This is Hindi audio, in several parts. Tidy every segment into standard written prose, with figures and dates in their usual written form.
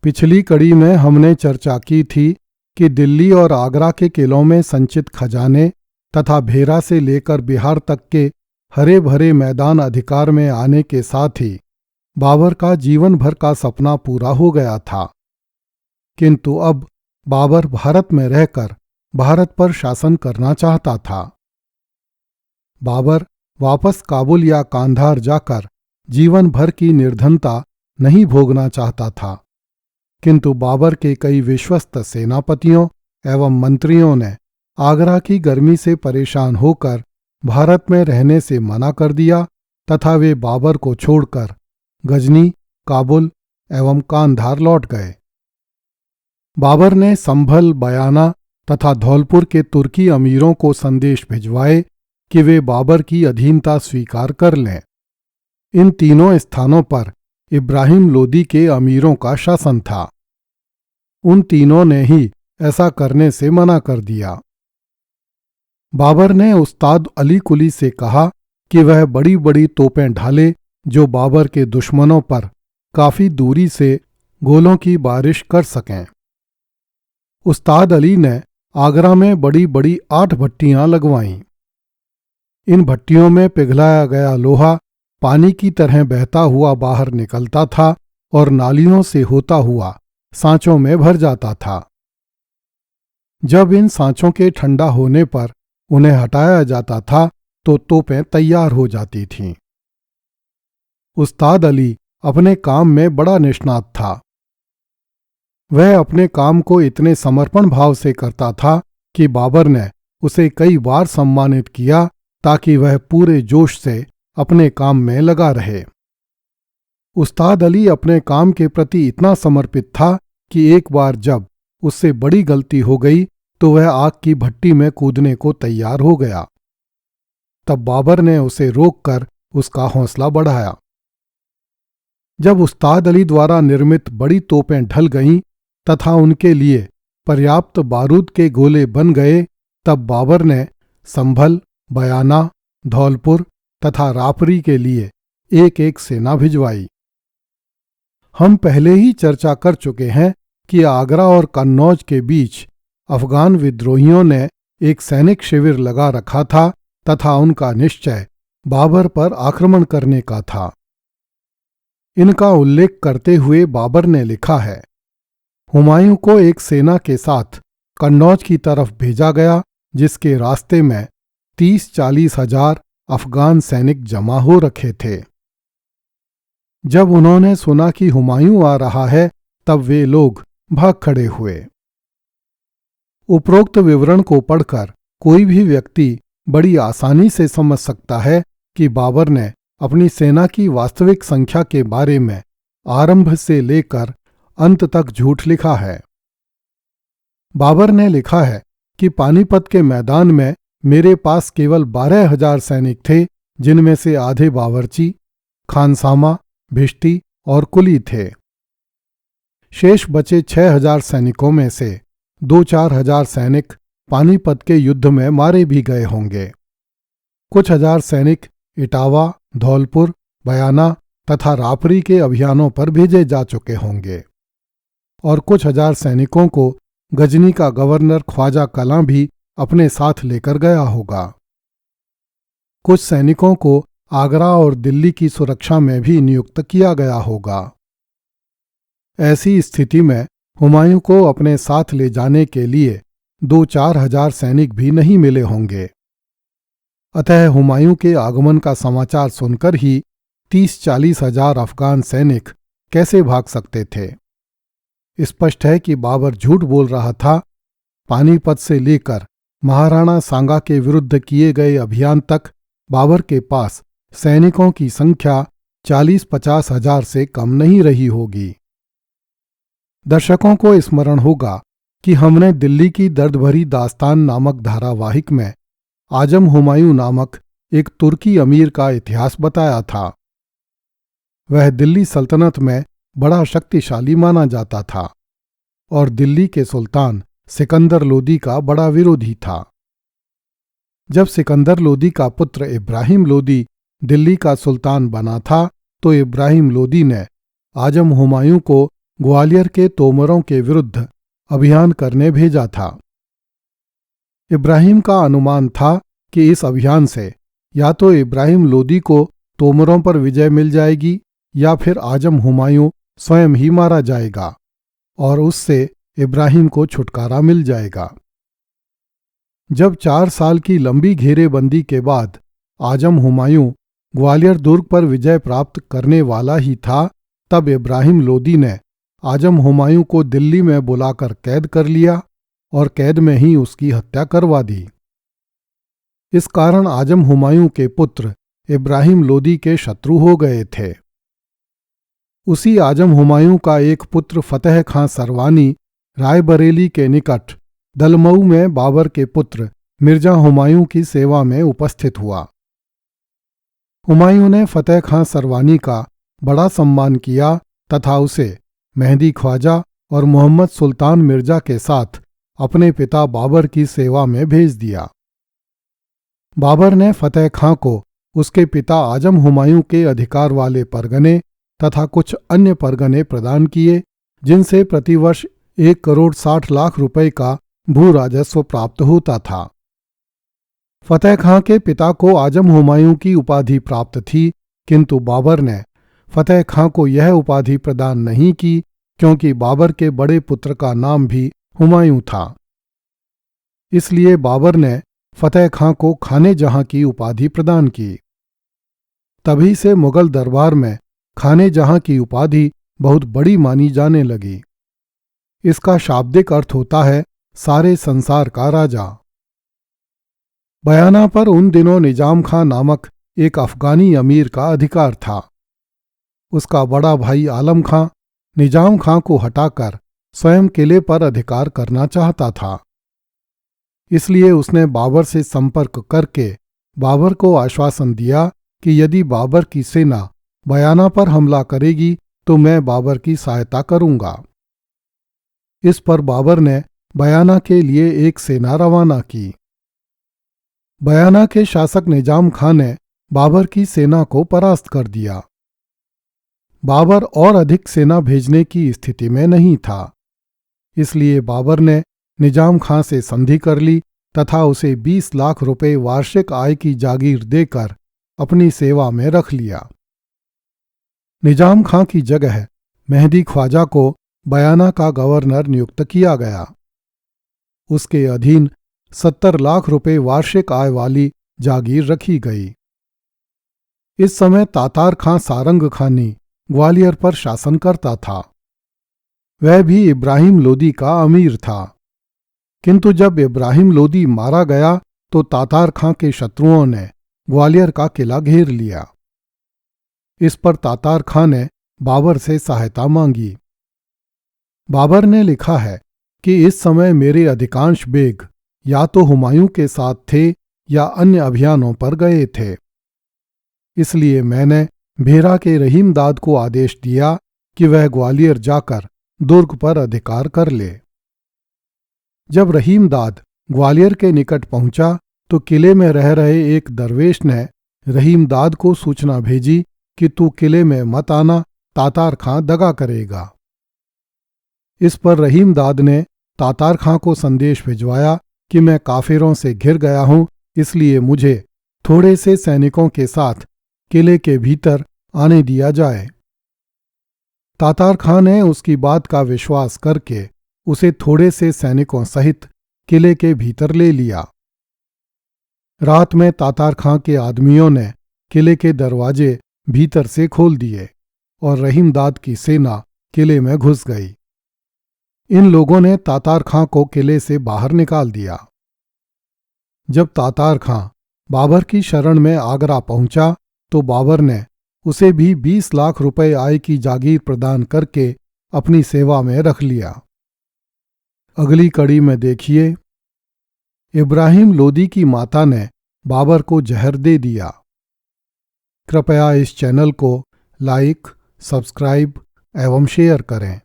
पिछली कड़ी में हमने चर्चा की थी कि दिल्ली और आगरा के किलों में संचित खजाने तथा भेरा से लेकर बिहार तक के हरे भरे मैदान अधिकार में आने के साथ ही बाबर का जीवन भर का सपना पूरा हो गया था। किंतु अब बाबर भारत में रहकर भारत पर शासन करना चाहता था। बाबर वापस काबुल या कांधार जाकर जीवन भर की निर्धनता नहीं भोगना चाहता था, किंतु बाबर के कई विश्वस्त सेनापतियों एवं मंत्रियों ने आगरा की गर्मी से परेशान होकर भारत में रहने से मना कर दिया तथा वे बाबर को छोड़कर गजनी, काबुल एवं कांधार लौट गए। बाबर ने संभल, बयाना तथा धौलपुर के तुर्की अमीरों को संदेश भिजवाए कि वे बाबर की अधीनता स्वीकार कर लें। इन तीनों स्थानों पर इब्राहिम लोदी के अमीरों का शासन था। उन तीनों ने ही ऐसा करने से मना कर दिया। बाबर ने उस्ताद अली कुली से कहा कि वह बड़ी बड़ी तोपें ढाले जो बाबर के दुश्मनों पर काफी दूरी से गोलों की बारिश कर सकें। उस्ताद अली ने आगरा में बड़ी बड़ी 8 भट्टियां लगवाईं। इन भट्टियों में पिघलाया गया लोहा पानी की तरह बहता हुआ बाहर निकलता था और नालियों से होता हुआ सांचों में भर जाता था। जब इन सांचों के ठंडा होने पर उन्हें हटाया जाता था तो तोपें तैयार हो जाती थीं। उस्ताद अली अपने काम में बड़ा निष्णात था। वह अपने काम को इतने समर्पण भाव से करता था कि बाबर ने उसे कई बार सम्मानित किया ताकि वह पूरे जोश से अपने काम में लगा रहे। उस्ताद अली अपने काम के प्रति इतना समर्पित था कि एक बार जब उससे बड़ी गलती हो गई तो वह आग की भट्टी में कूदने को तैयार हो गया। तब बाबर ने उसे रोककर उसका हौसला बढ़ाया। जब उस्ताद अली द्वारा निर्मित बड़ी तोपें ढल गईं तथा उनके लिए पर्याप्त बारूद के गोले बन गए, तब बाबर ने संभल, बयाना, धौलपुर तथा रापरी के लिए एक एक सेना भिजवाई। हम पहले ही चर्चा कर चुके हैं कि आगरा और कन्नौज के बीच अफगान विद्रोहियों ने एक सैनिक शिविर लगा रखा था तथा उनका निश्चय बाबर पर आक्रमण करने का था। इनका उल्लेख करते हुए बाबर ने लिखा है, हुमायूं को एक सेना के साथ कन्नौज की तरफ भेजा गया जिसके रास्ते में 30-40 हजार अफगान सैनिक जमा हो रखे थे। जब उन्होंने सुना कि हुमायूं आ रहा है तब वे लोग भाग खड़े हुए। उपरोक्त विवरण को पढ़कर कोई भी व्यक्ति बड़ी आसानी से समझ सकता है कि बाबर ने अपनी सेना की वास्तविक संख्या के बारे में आरंभ से लेकर अंत तक झूठ लिखा है। बाबर ने लिखा है कि पानीपत के मैदान में मेरे पास केवल 12,000 सैनिक थे, जिनमें से आधे बावर्ची, खानसामा, भिश्ती और कुली थे। शेष बचे 6,000 सैनिकों में से 2-4 हजार सैनिक पानीपत के युद्ध में मारे भी गए होंगे। कुछ हजार सैनिक इटावा, धौलपुर, बयाना तथा रापरी के अभियानों पर भेजे जा चुके होंगे और कुछ हजार सैनिकों को गजनी का गवर्नर ख्वाजा कलां भी अपने साथ लेकर गया होगा। कुछ सैनिकों को आगरा और दिल्ली की सुरक्षा में भी नियुक्त किया गया होगा। ऐसी स्थिति में हुमायूं को अपने साथ ले जाने के लिए 2-4 हजार सैनिक भी नहीं मिले होंगे। अतः हुमायूं के आगमन का समाचार सुनकर ही 30-40 हजार अफगान सैनिक कैसे भाग सकते थे। स्पष्ट है कि बाबर झूठ बोल रहा था। पानीपत से लेकर महाराणा सांगा के विरुद्ध किए गए अभियान तक बाबर के पास सैनिकों की संख्या 40-50 हजार से कम नहीं रही होगी। दर्शकों को स्मरण होगा कि हमने दिल्ली की दर्द भरी दास्तान नामक धारावाहिक में आजम हुमायूं नामक एक तुर्की अमीर का इतिहास बताया था। वह दिल्ली सल्तनत में बड़ा शक्तिशाली माना जाता था और दिल्ली के सुल्तान सिकंदर लोदी का बड़ा विरोधी था। जब सिकंदर लोदी का पुत्र इब्राहिम लोदी दिल्ली का सुल्तान बना था तो इब्राहिम लोदी ने आजम हुमायूं को ग्वालियर के तोमरों के विरुद्ध अभियान करने भेजा था। इब्राहिम का अनुमान था कि इस अभियान से या तो इब्राहिम लोदी को तोमरों पर विजय मिल जाएगी या फिर आजम हुमायूं स्वयं ही मारा जाएगा और उससे इब्राहिम को छुटकारा मिल जाएगा। जब 4 साल की लंबी घेरेबंदी के बाद आजम हुमायूं ग्वालियर दुर्ग पर विजय प्राप्त करने वाला ही था, तब इब्राहिम लोदी ने आजम हुमायूं को दिल्ली में बुलाकर कैद कर लिया और कैद में ही उसकी हत्या करवा दी। इस कारण आजम हुमायूं के पुत्र इब्राहिम लोदी के शत्रु हो गए थे। उसी आजम हुमायूं का एक पुत्र फतेह खां सरवानी रायबरेली के निकट दलमऊ में बाबर के पुत्र मिर्जा हुमायूं की सेवा में उपस्थित हुआ। हुमायूं ने फतेह खां सरवानी का बड़ा सम्मान किया तथा उसे मेहदी ख्वाजा और मोहम्मद सुल्तान मिर्जा के साथ अपने पिता बाबर की सेवा में भेज दिया। बाबर ने फतेह खां को उसके पिता आजम हुमायूं के अधिकार वाले परगने तथा कुछ अन्य परगने प्रदान किए, जिनसे प्रतिवर्ष 1,60,00,000 रुपए का भू राजस्व प्राप्त होता था। फतेह खां के पिता को आजम हुमायूं की उपाधि प्राप्त थी, किंतु बाबर ने फतेह खां को यह उपाधि प्रदान नहीं की, क्योंकि बाबर के बड़े पुत्र का नाम भी हुमायूं था। इसलिए बाबर ने फतेह खां को खाने जहां की उपाधि प्रदान की। तभी से मुगल दरबार में खाने जहां की उपाधि बहुत बड़ी मानी जाने लगी। इसका शाब्दिक अर्थ होता है सारे संसार का राजा। बयाना पर उन दिनों निजाम खां नामक एक अफगानी अमीर का अधिकार था। उसका बड़ा भाई आलम खां निजाम खां को हटाकर स्वयं किले पर अधिकार करना चाहता था। इसलिए उसने बाबर से संपर्क करके बाबर को आश्वासन दिया कि यदि बाबर की सेना बयाना पर हमला करेगी तो मैं बाबर की सहायता करूंगा। इस पर बाबर ने बयाना के लिए एक सेना रवाना की। बयाना के शासक निजाम खां ने बाबर की सेना को परास्त कर दिया। बाबर और अधिक सेना भेजने की स्थिति में नहीं था। इसलिए बाबर ने निजाम खां से संधि कर ली तथा उसे 20 लाख रुपए वार्षिक आय की जागीर देकर अपनी सेवा में रख लिया। निजाम खां की जगह मेहदी ख्वाजा को बयाना का गवर्नर नियुक्त किया गया। उसके अधीन 70 लाख रुपए वार्षिक आय वाली जागीर रखी गई। इस समय तातार खां सारंग खानी ग्वालियर पर शासन करता था। वह भी इब्राहिम लोदी का अमीर था, किंतु जब इब्राहिम लोदी मारा गया तो तातार खां के शत्रुओं ने ग्वालियर का किला घेर लिया। इस पर तातार खां ने बाबर से सहायता मांगी। बाबर ने लिखा है कि इस समय मेरे अधिकांश बेग या तो हुमायूं के साथ थे या अन्य अभियानों पर गए थे। इसलिए मैंने भेरा के रहीमदाद को आदेश दिया कि वह ग्वालियर जाकर दुर्ग पर अधिकार कर ले। जब रहीमदाद ग्वालियर के निकट पहुंचा तो किले में रह रहे एक दरवेश ने रहीमदाद को सूचना भेजी कि तू किले में मत आना, तातार खां दगा करेगा। इस पर रहीमदाद ने तातार खां को संदेश भिजवाया कि मैं काफिरों से घिर गया हूं, इसलिए मुझे थोड़े से सैनिकों के साथ किले के भीतर आने दिया जाए। तातार खां ने उसकी बात का विश्वास करके उसे थोड़े से सैनिकों सहित किले के भीतर ले लिया। रात में तातार खां के आदमियों ने किले के दरवाजे भीतर से खोल दिए और रहीमदाद की सेना किले में घुस गई। इन लोगों ने तातार खां को किले से बाहर निकाल दिया। जब तातार खां बाबर की शरण में आगरा पहुंचा तो बाबर ने उसे भी 20 लाख रुपए आय की जागीर प्रदान करके अपनी सेवा में रख लिया। अगली कड़ी में देखिए, इब्राहिम लोदी की माता ने बाबर को जहर दे दिया। कृपया इस चैनल को लाइक, सब्सक्राइब एवं शेयर करें।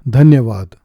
धन्यवाद।